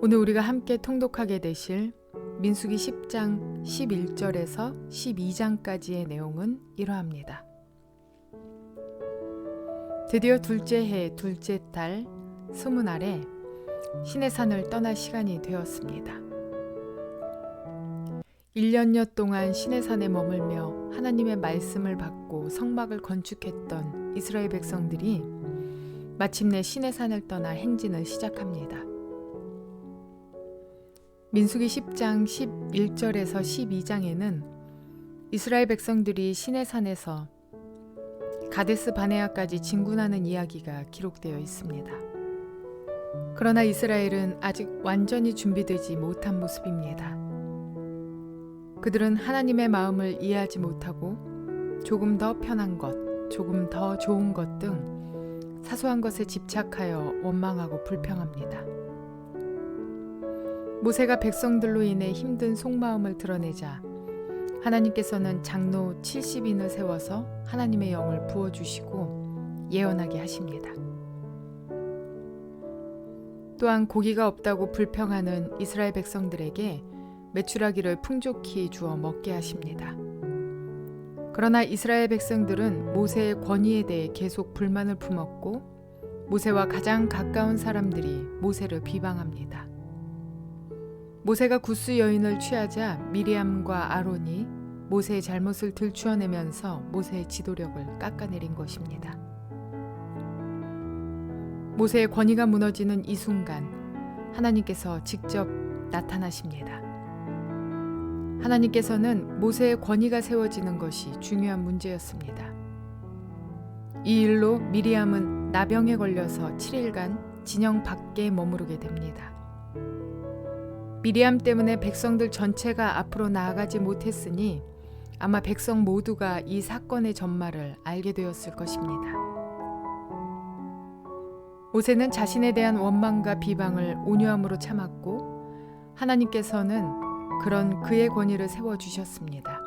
오늘 우리가 함께 통독하게 되실 민수기 10장 11절에서 12장까지의 내용은 이러합니다. 드디어 둘째 해 둘째 달 스무날에 시내산을 떠날 시간이 되었습니다. 1년여 동안 시내산에 머물며 하나님의 말씀을 받고 성막을 건축했던 이스라엘 백성들이 마침내 시내산을 떠나 행진을 시작합니다. 민수기 10장 11절에서 12장에는 이스라엘 백성들이 시내산에서 가데스 바네아까지 진군하는 이야기가 기록되어 있습니다. 그러나 이스라엘은 아직 완전히 준비되지 못한 모습입니다. 그들은 하나님의 마음을 이해하지 못하고 조금 더 편한 것, 조금 더 좋은 것 등 사소한 것에 집착하여 원망하고 불평합니다. 모세가 백성들로 인해 힘든 속마음을 드러내자 하나님께서는 장로 70인을 세워서 하나님의 영을 부어주시고 예언하게 하십니다. 또한 고기가 없다고 불평하는 이스라엘 백성들에게 메추라기를 풍족히 주어 먹게 하십니다. 그러나 이스라엘 백성들은 모세의 권위에 대해 계속 불만을 품었고 모세와 가장 가까운 사람들이 모세를 비방합니다. 모세가 구스 여인을 취하자 미리암과 아론이 모세의 잘못을 들추어내면서 모세의 지도력을 깎아내린 것입니다. 모세의 권위가 무너지는 이 순간 하나님께서 직접 나타나십니다. 하나님께서는 모세의 권위가 세워지는 것이 중요한 문제였습니다. 이 일로 미리암은 나병에 걸려서 7일간 진영 밖에 머무르게 됩니다. 미리암 때문에 백성들 전체가 앞으로 나아가지 못했으니 아마 백성 모두가 이 사건의 전말을 알게 되었을 것입니다. 모세는 자신에 대한 원망과 비방을 온유함으로 참았고 하나님께서는 그런 그의 권위를 세워주셨습니다.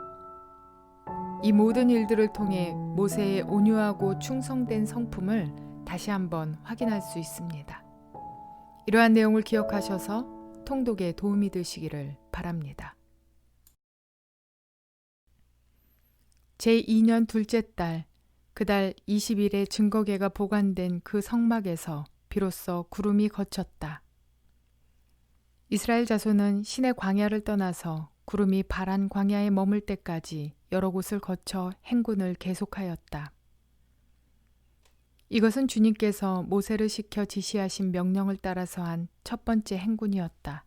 이 모든 일들을 통해 모세의 온유하고 충성된 성품을 다시 한번 확인할 수 있습니다. 이러한 내용을 기억하셔서 통독에 도움이 되시기를 바랍니다. 제2년 둘째 달, 그달 20일에 증거궤가 보관된 그 성막에서 비로소 구름이 걷혔다. 이스라엘 자손은 시내 광야를 떠나서 구름이 바란 광야에 머물 때까지 여러 곳을 거쳐 행군을 계속하였다. 이것은 주님께서 모세를 시켜 지시하신 명령을 따라서 한 첫 번째 행군이었다.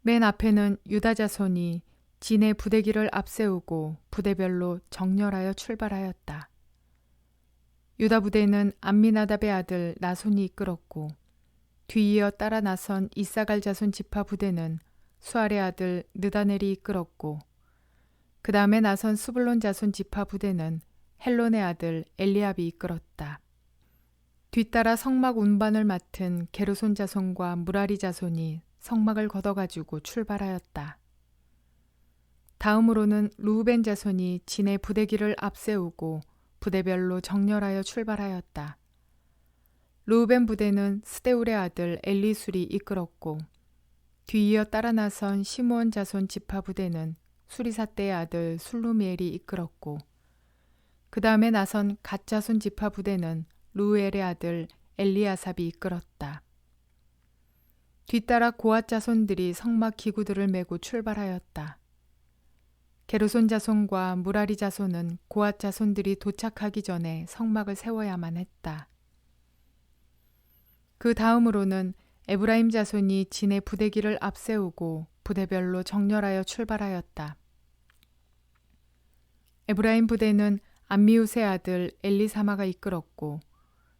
맨 앞에는 유다 자손이 진의 부대기를 앞세우고 부대별로 정렬하여 출발하였다. 유다 부대는 암미나답의 아들 나손이 이끌었고 뒤이어 따라 나선 이사갈 자손 지파 부대는 수알의 아들 느다넬이 이끌었고 그 다음에 나선 스불론 자손 지파 부대는 헬론의 아들 엘리압이 이끌었다. 뒤따라 성막 운반을 맡은 게르손 자손과 무라리 자손이 성막을 걷어가지고 출발하였다. 다음으로는 루우벤 자손이 진의 부대기를 앞세우고 부대별로 정렬하여 출발하였다. 루우벤 부대는 스데울의 아들 엘리술이 이끌었고 뒤이어 따라 나선 시므온 자손 지파 부대는 수리사떼의 아들 술루미엘이 이끌었고 그 다음에 나선 갓 자손 지파 부대는 루엘의 아들 엘리아삽이 이끌었다. 뒤따라 고앗 자손들이 성막 기구들을 메고 출발하였다. 게르손 자손과 무라리 자손은 고앗 자손들이 도착하기 전에 성막을 세워야만 했다. 그 다음으로는 에브라임 자손이 진의 부대기를 앞세우고 부대별로 정렬하여 출발하였다. 에브라임 부대는 암미우스의 아들 엘리사마가 이끌었고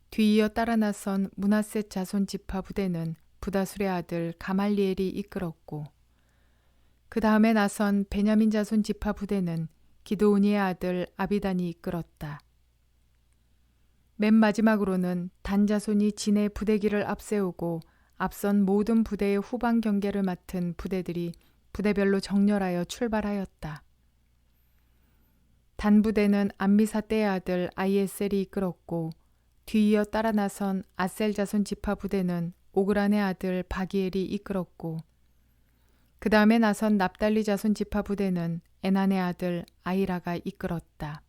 뒤이어 따라 나선 므낫셋 자손 지파 부대는 부다술의 아들 가말리엘이 이끌었고 그 다음에 나선 베냐민 자손 지파 부대는 기드오니의 아들 아비단이 이끌었다. 맨 마지막으로는 단 자손이 진의 부대기를 앞세우고 앞선 모든 부대의 후방 경계를 맡은 부대들이 부대별로 정렬하여 출발하였다. 단 부대는 암미사떼의 아들 아이에셀이 이끌었고 뒤이어 따라 나선 아셀 자손 지파 부대는 오그란의 아들 바기엘이 이끌었고 그 다음에 나선 납달리 자손 지파 부대는 에난의 아들 아이라가 이끌었다.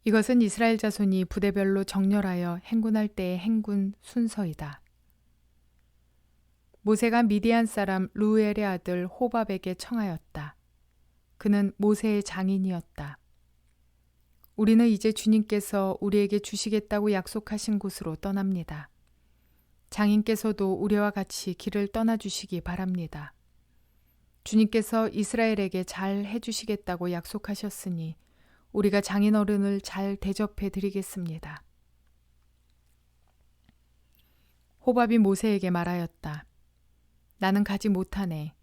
이것은 이스라엘 자손이 부대별로 정렬하여 행군할 때의 행군 순서이다. 모세가 미디안 사람 루엘의 아들 호밥에게 청하였다. 그는 모세의 장인이었다. 우리는 이제 주님께서 우리에게 주시겠다고 약속하신 곳으로 떠납니다. 장인께서도 우리와 같이 길을 떠나주시기 바랍니다. 주님께서 이스라엘에게 잘 해주시겠다고 약속하셨으니 우리가 장인어른을 잘 대접해 드리겠습니다. 호밥이 모세에게 말하였다. 나는 가지 못하네.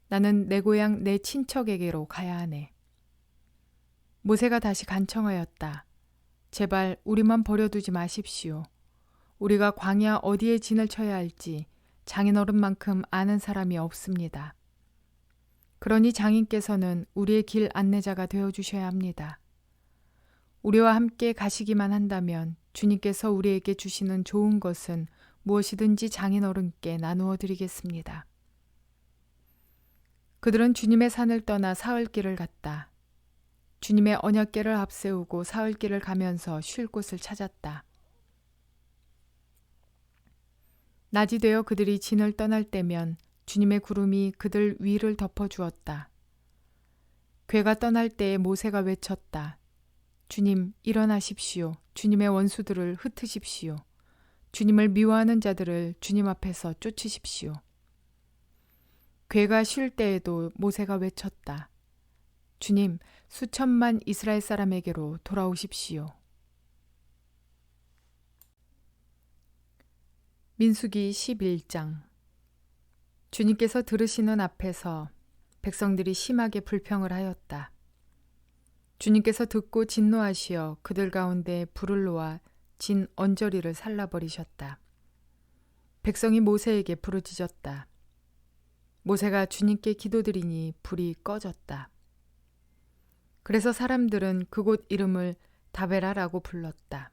나는 내 고향 내 친척에게로 가야 하네. 모세가 다시 간청하였다. 제발 우리만 버려두지 마십시오. 우리가 광야 어디에 진을 쳐야 할지 장인어른만큼 아는 사람이 없습니다. 그러니 장인께서는 우리의 길 안내자가 되어주셔야 합니다. 우리와 함께 가시기만 한다면 주님께서 우리에게 주시는 좋은 것은 무엇이든지 장인어른께 나누어 드리겠습니다. 그들은 주님의 산을 떠나 사흘길을 갔다. 주님의 언약궤를 앞세우고 사흘길을 가면서 쉴 곳을 찾았다. 낮이 되어 그들이 진을 떠날 때면 주님의 구름이 그들 위를 덮어주었다. 궤가 떠날 때에 모세가 외쳤다. 주님, 일어나십시오. 주님의 원수들을 흩으십시오. 주님을 미워하는 자들을 주님 앞에서 쫓으십시오. 궤가 쉴 때에도 모세가 외쳤다. 주님, 수천만 이스라엘 사람에게로 돌아오십시오. 민수기 11장. 주님께서 들으시는 앞에서 백성들이 심하게 불평을 하였다. 주님께서 듣고 진노하시어 그들 가운데 불을 놓아 진 언저리를 살라버리셨다. 백성이 모세에게 부르짖었다. 모세가 주님께 기도드리니 불이 꺼졌다. 그래서 사람들은 그곳 이름을 다베라라고 불렀다.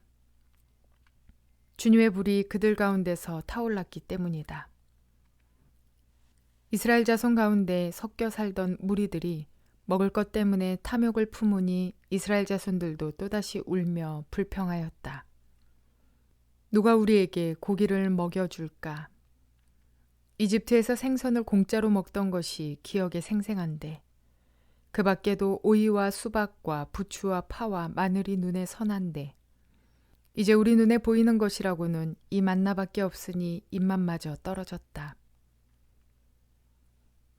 주님의 불이 그들 가운데서 타올랐기 때문이다. 이스라엘 자손 가운데 섞여 살던 무리들이 먹을 것 때문에 탐욕을 품으니 이스라엘 자손들도 또다시 울며 불평하였다. 누가 우리에게 고기를 먹여줄까? 이집트에서 생선을 공짜로 먹던 것이 기억에 생생한데 그 밖에도 오이와 수박과 부추와 파와 마늘이 눈에 선한데 이제 우리 눈에 보이는 것이라고는 이 만나밖에 없으니 입맛마저 떨어졌다.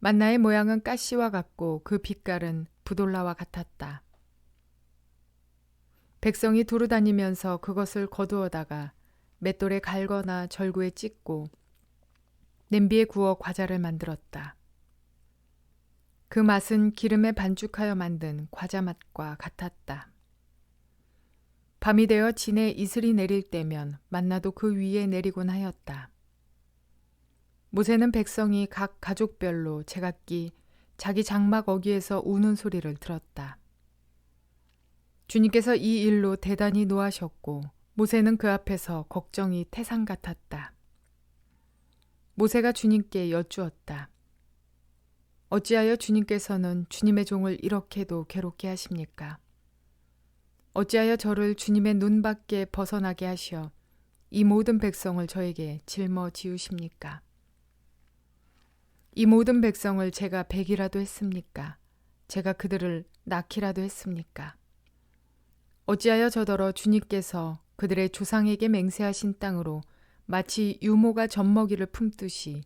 만나의 모양은 가시와 같고 그 빛깔은 부돌라와 같았다. 백성이 두루 다니면서 그것을 거두어다가 맷돌에 갈거나 절구에 찢고 냄비에 구워 과자를 만들었다. 그 맛은 기름에 반죽하여 만든 과자 맛과 같았다. 밤이 되어 진에 이슬이 내릴 때면 만나도 그 위에 내리곤 하였다. 모세는 백성이 각 가족별로 제각기 자기 장막 어귀에서 우는 소리를 들었다. 주님께서 이 일로 대단히 노하셨고 모세는 그 앞에서 걱정이 태산 같았다. 모세가 주님께 여쭈었다. 어찌하여 주님께서는 주님의 종을 이렇게도 괴롭게 하십니까? 어찌하여 저를 주님의 눈 밖에 벗어나게 하시어 이 모든 백성을 저에게 짊어지우십니까? 이 모든 백성을 제가 베기라도 했습니까? 제가 그들을 낳기라도 했습니까? 어찌하여 저더러 주님께서 그들의 조상에게 맹세하신 땅으로 마치 유모가 젖먹이를 품듯이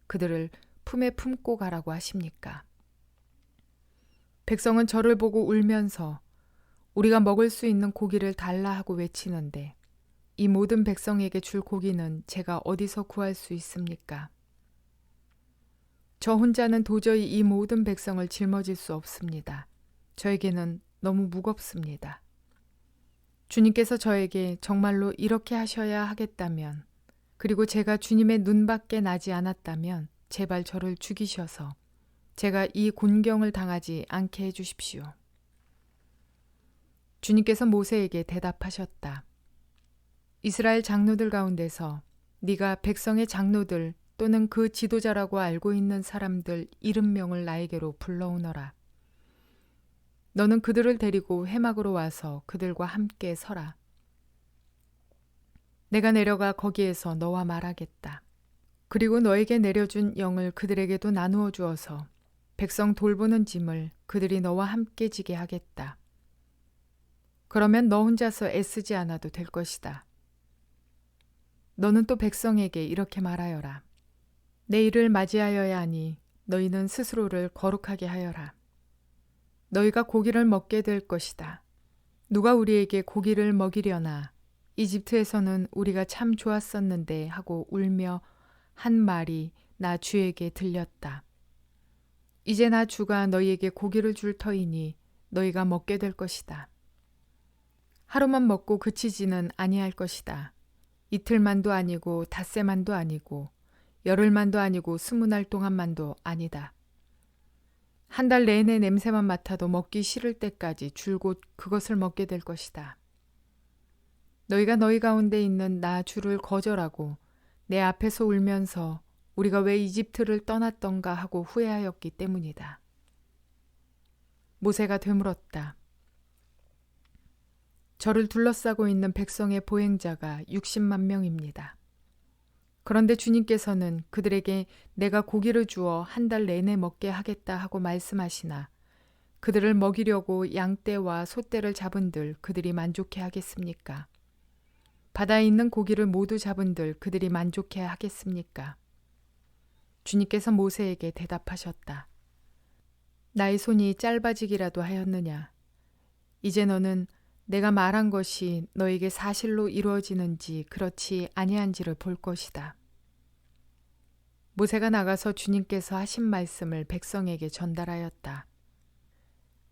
그들을 품에 품고 가라고 하십니까? 백성은 저를 보고 울면서 우리가 먹을 수 있는 고기를 달라 하고 외치는데 이 모든 백성에게 줄 고기는 제가 어디서 구할 수 있습니까? 저 혼자는 도저히 이 모든 백성을 짊어질 수 없습니다. 저에게는 너무 무겁습니다. 주님께서 저에게 정말로 이렇게 하셔야 하겠다면 그리고 제가 주님의 눈밖에 나지 않았다면 제발 저를 죽이셔서 제가 이 곤경을 당하지 않게 해주십시오. 주님께서 모세에게 대답하셨다. 이스라엘 장로들 가운데서 네가 백성의 장로들 또는 그 지도자라고 알고 있는 사람들 이름명을 나에게로 불러오너라. 너는 그들을 데리고 회막으로 와서 그들과 함께 서라. 내가 내려가 거기에서 너와 말하겠다. 그리고 너에게 내려준 영을 그들에게도 나누어 주어서 백성 돌보는 짐을 그들이 너와 함께 지게 하겠다. 그러면 너 혼자서 애쓰지 않아도 될 것이다. 너는 또 백성에게 이렇게 말하여라. 내 일을 맞이하여야 하니 너희는 스스로를 거룩하게 하여라. 너희가 고기를 먹게 될 것이다. 누가 우리에게 고기를 먹이려나 이집트에서는 우리가 참 좋았었는데 하고 울며 한 말이 나 주에게 들렸다. 이제 나 주가 너희에게 고기를 줄 터이니 너희가 먹게 될 것이다. 하루만 먹고 그치지는 아니할 것이다. 이틀만도 아니고 닷새만도 아니고 열흘만도 아니고 20날 동안만도 아니다. 한 달 내내 냄새만 맡아도 먹기 싫을 때까지 줄곧 그것을 먹게 될 것이다. 너희가 너희 가운데 있는 나 주를 거절하고 내 앞에서 울면서 우리가 왜 이집트를 떠났던가 하고 후회하였기 때문이다. 모세가 되물었다. 저를 둘러싸고 있는 백성의 보행자가 60만 명입니다. 그런데 주님께서는 그들에게 내가 고기를 주어 한 달 내내 먹게 하겠다 하고 말씀하시나 그들을 먹이려고 양떼와 소떼를 잡은들 그들이 만족해 하겠습니까? 바다에 있는 고기를 모두 잡은들 그들이 만족해 하겠습니까? 주님께서 모세에게 대답하셨다. 나의 손이 짧아지기라도 하였느냐? 이제 너는 내가 말한 것이 너에게 사실로 이루어지는지 그렇지 아니한지를 볼 것이다. 모세가 나가서 주님께서 하신 말씀을 백성에게 전달하였다.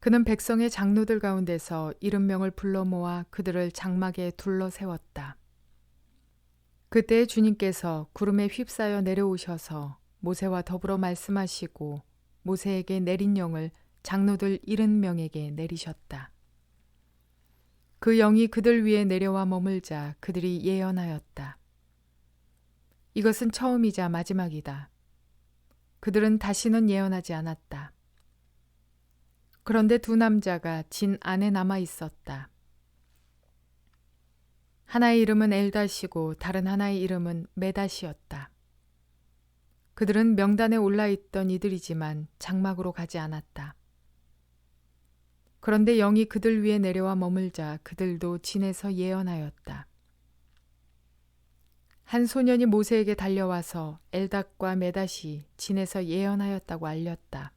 그는 백성의 장로들 가운데서 70명을 불러 모아 그들을 장막에 둘러 세웠다. 그때 주님께서 구름에 휩싸여 내려오셔서 모세와 더불어 말씀하시고 모세에게 내린 영을 장로들 70명에게 내리셨다. 그 영이 그들 위에 내려와 머물자 그들이 예언하였다. 이것은 처음이자 마지막이다. 그들은 다시는 예언하지 않았다. 그런데 두 남자가 진 안에 남아 있었다. 하나의 이름은 엘닷이고 다른 하나의 이름은 메닷이었다. 그들은 명단에 올라있던 이들이지만 장막으로 가지 않았다. 그런데 영이 그들 위에 내려와 머물자 그들도 진에서 예언하였다. 한 소년이 모세에게 달려와서 엘닷과 메닷이 진에서 예언하였다고 알렸다.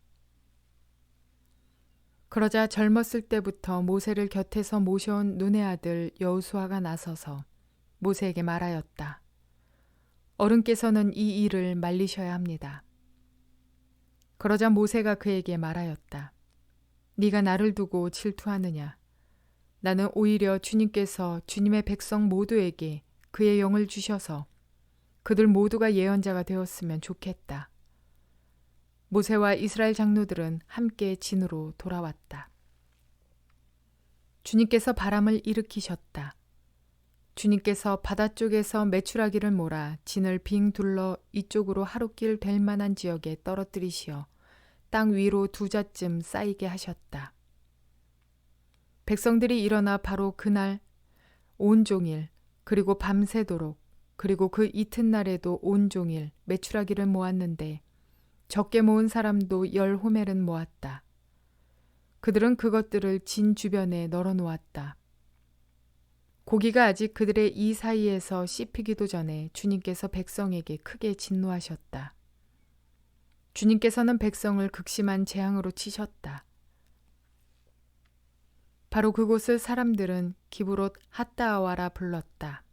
그러자 젊었을 때부터 모세를 곁에서 모셔온 눈의 아들 여호수아가 나서서 모세에게 말하였다. 어른께서는 이 일을 말리셔야 합니다. 그러자 모세가 그에게 말하였다. 네가 나를 두고 질투하느냐? 나는 오히려 주님께서 주님의 백성 모두에게 그의 영을 주셔서 그들 모두가 예언자가 되었으면 좋겠다. 모세와 이스라엘 장로들은 함께 진으로 돌아왔다. 주님께서 바람을 일으키셨다. 주님께서 바다 쪽에서 메추라기를 몰아 진을 빙 둘러 이쪽으로 하루길 될 만한 지역에 떨어뜨리시어 땅 위로 2자쯤 쌓이게 하셨다. 백성들이 일어나 바로 그날 온종일 그리고 밤새도록 그리고 그 이튿날에도 온종일 메추라기를 모았는데 적게 모은 사람도 10호멜은 모았다. 그들은 그것들을 진 주변에 널어 놓았다. 고기가 아직 그들의 이 사이에서 씹히기도 전에 주님께서 백성에게 크게 진노하셨다. 주님께서는 백성을 극심한 재앙으로 치셨다. 바로 그곳을 사람들은 기브롯 핫다아와라 불렀다.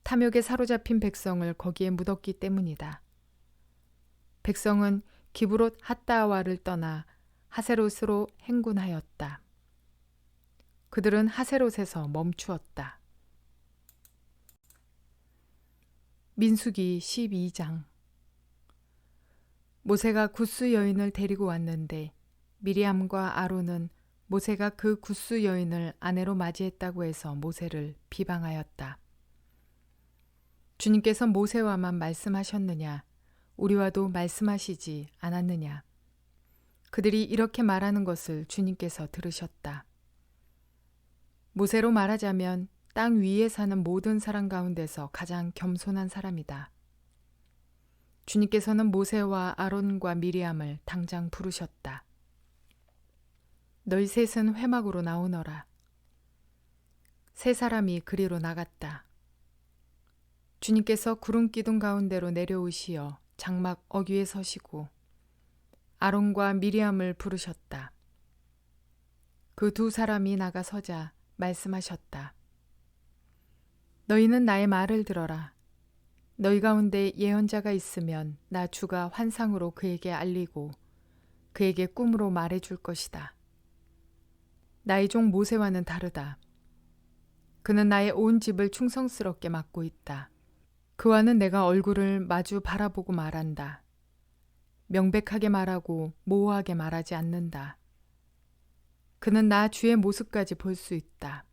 탐욕에 사로잡힌 백성을 거기에 묻었기 때문이다. 백성은 기브롯 핫다아와를 떠나 하세롯으로 행군하였다. 그들은 하세롯에서 멈추었다. 민수기 12장. 모세가 굿수 여인을 데리고 왔는데 미리암과 아론은 모세가 그 굿수 여인을 아내로 맞이했다고 해서 모세를 비방하였다. 주님께서 모세와만 말씀하셨느냐? 우리와도 말씀하시지 않았느냐? 그들이 이렇게 말하는 것을 주님께서 들으셨다. 모세로 말하자면 땅 위에 사는 모든 사람 가운데서 가장 겸손한 사람이다. 주님께서는 모세와 아론과 미리암을 당장 부르셨다. 너희 셋은 회막으로 나오너라. 세 사람이 그리로 나갔다. 주님께서 구름 기둥 가운데로 내려오시어 장막 어귀에 서시고 아론과 미리암을 부르셨다. 그 두 사람이 나가 서자 말씀하셨다. 너희는 나의 말을 들어라. 너희 가운데 예언자가 있으면 나 주가 환상으로 그에게 알리고 그에게 꿈으로 말해줄 것이다. 나의 종 모세와는 다르다. 그는 나의 온 집을 충성스럽게 맡고 있다. 그와는 내가 얼굴을 마주 바라보고 말한다. 명백하게 말하고 모호하게 말하지 않는다. 그는 나 주의 모습까지 볼 수 있다.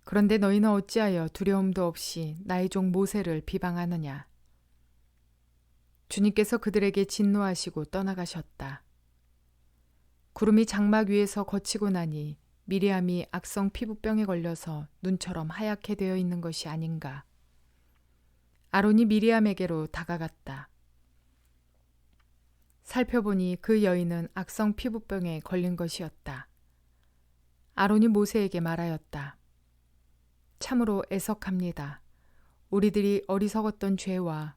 그런데 너희는 어찌하여 두려움도 없이 나의 종 모세를 비방하느냐? 주님께서 그들에게 진노하시고 떠나가셨다. 구름이 장막 위에서 거치고 나니 미리암이 악성 피부병에 걸려서 눈처럼 하얗게 되어 있는 것이 아닌가. 아론이 미리암에게로 다가갔다. 살펴보니 그 여인은 악성 피부병에 걸린 것이었다. 아론이 모세에게 말하였다. 참으로 애석합니다. 우리들이 어리석었던 죄와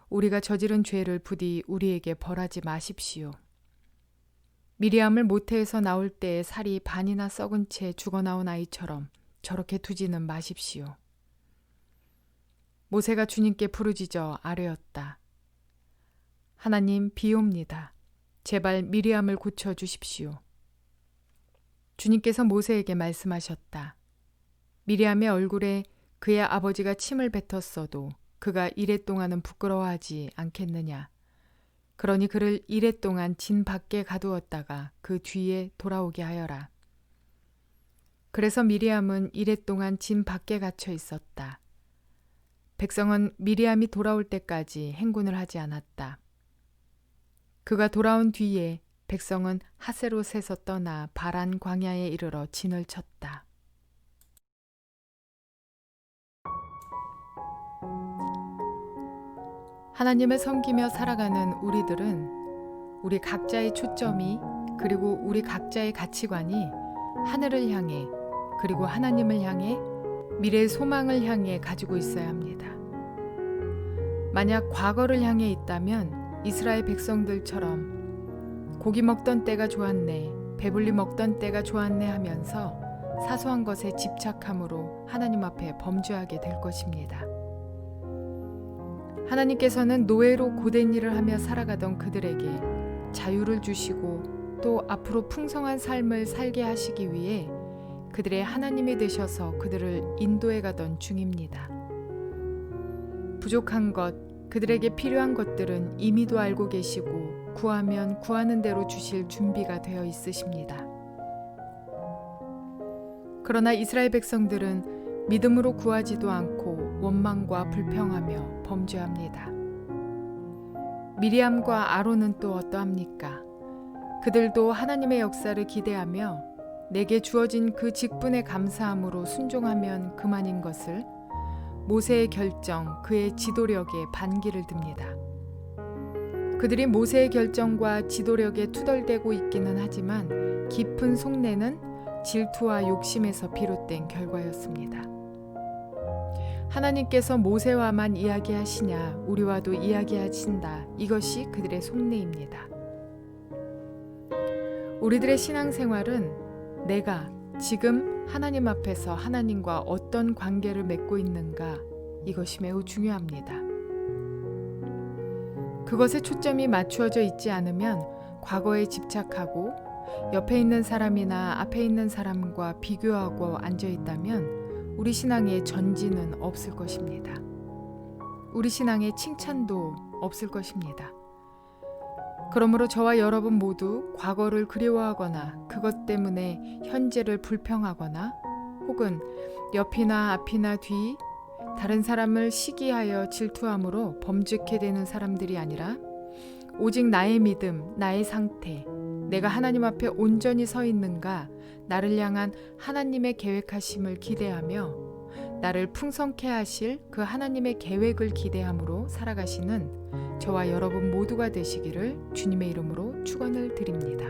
우리가 저지른 죄를 부디 우리에게 벌하지 마십시오. 미리암을 모태에서 나올 때에 살이 반이나 썩은 채 죽어나온 아이처럼 저렇게 두지는 마십시오. 모세가 주님께 부르짖어 아뢰었다. 하나님, 비옵니다. 제발 미리암을 고쳐주십시오. 주님께서 모세에게 말씀하셨다. 미리암의 얼굴에 그의 아버지가 침을 뱉었어도 그가 이랫동안은 부끄러워하지 않겠느냐. 그러니 그를 이랫동안 진 밖에 가두었다가 그 뒤에 돌아오게 하여라. 그래서 미리암은 이랫동안 진 밖에 갇혀 있었다. 백성은 미리암이 돌아올 때까지 행군을 하지 않았다. 그가 돌아온 뒤에 백성은 하세롯에서 떠나 바란 광야에 이르러 진을 쳤다. 하나님을 섬기며 살아가는 우리들은 우리 각자의 초점이 그리고 우리 각자의 가치관이 하늘을 향해 그리고 하나님을 향해 미래의 소망을 향해 가지고 있어야 합니다. 만약 과거를 향해 있다면 이스라엘 백성들처럼 고기 먹던 때가 좋았네, 배불리 먹던 때가 좋았네 하면서 사소한 것에 집착함으로 하나님 앞에 범죄하게 될 것입니다. 하나님께서는 노예로 고된 일을 하며 살아가던 그들에게 자유를 주시고 또 앞으로 풍성한 삶을 살게 하시기 위해 그들의 하나님이 되셔서 그들을 인도해 가던 중입니다. 부족한 것, 그들에게 필요한 것들은 이미도 알고 계시고 구하면 구하는 대로 주실 준비가 되어 있으십니다. 그러나 이스라엘 백성들은 믿음으로 구하지도 않고 원망과 불평하며 범죄합니다. 미리암과 아론은 또 어떠합니까? 그들도 하나님의 역사를 기대하며 내게 주어진 그 직분에 감사함으로 순종하면 그만인 것을 모세의 결정, 그의 지도력에 반기를 듭니다. 그들이 모세의 결정과 지도력에 투덜대고 있기는 하지만 깊은 속내는 질투와 욕심에서 비롯된 결과였습니다. 하나님께서 모세와만 이야기하시냐 우리와도 이야기하신다. 이것이 그들의 속내입니다. 우리들의 신앙생활은 내가 지금 하나님 앞에서 하나님과 어떤 관계를 맺고 있는가, 이것이 매우 중요합니다. 그것에 초점이 맞추어져 있지 않으면 과거에 집착하고 옆에 있는 사람이나 앞에 있는 사람과 비교하고 앉아 있다면 우리 신앙에 전진은 없을 것입니다. 우리 신앙에 칭찬도 없을 것입니다. 그러므로 저와 여러분 모두 과거를 그리워하거나 그것 때문에 현재를 불평하거나 혹은 옆이나 앞이나 뒤 다른 사람을 시기하여 질투함으로 범죄케 되는 사람들이 아니라 오직 나의 믿음, 나의 상태, 내가 하나님 앞에 온전히 서 있는가, 나를 향한 하나님의 계획하심을 기대하며 나를 풍성케 하실 그 하나님의 계획을 기대함으로 살아가시는 저와 여러분 모두가 되시기를 주님의 이름으로 축원을 드립니다.